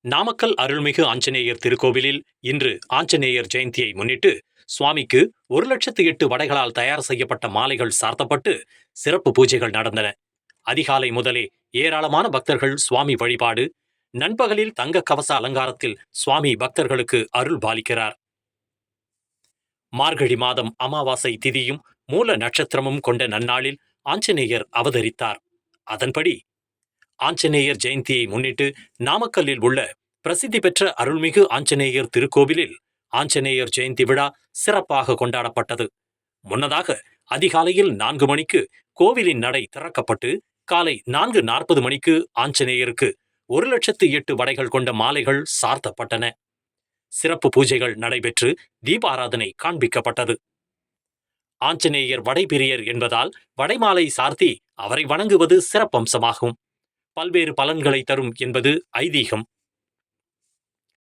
நாமக்கல் அருள்மிகு ஆஞ்சநேயர் திருக்கோவிலில் இன்று ஆஞ்சநேயர் ஜெயந்தியை முன்னிட்டு சுவாமிக்கு 1,08,000 வடைகளால் தயார் செய்யப்பட்ட மாலைகள் சார்த்தப்பட்டு சிறப்பு பூஜைகள் நடந்தன. அதிகாலை முதலே ஏராளமான பக்தர்கள் சுவாமி வழிபாடு. நண்பகலில் தங்க கவச அலங்காரத்தில் சுவாமி பக்தர்களுக்கு அருள் பாலிக்கிறார். மார்கழி மாதம் அமாவாசை திதியும் மூல நட்சத்திரமும் கொண்ட நன்னாளில் ஆஞ்சநேயர் அவதரித்தார். அதன்படி ஆஞ்சநேயர் ஜெயந்தியை முன்னிட்டு நாமக்கல்லில் உள்ள பிரசித்தி பெற்ற அருள்மிகு ஆஞ்சநேயர் திருக்கோவிலில் ஆஞ்சநேயர் ஜெயந்தி விழா சிறப்பாக கொண்டாடப்பட்டது. முன்னதாக அதிகாலையில் 4 மணிக்கு கோவிலின் நடை திறக்கப்பட்டு காலை 4:40 மணிக்கு ஆஞ்சநேயருக்கு 1,08,000 வடைகள் கொண்ட மாலைகள் சார்த்தப்பட்டன. சிறப்பு பூஜைகள் நடைபெற்று தீபாராதனை காண்பிக்கப்பட்டது. ஆஞ்சநேயர் வடைபிரியர் என்பதால் வடைமாலை சார்த்தி அவரை வணங்குவது சிறப்பம்சமாகும். பல்வேறு பலன்களை தரும் என்பது ஐதீகம்.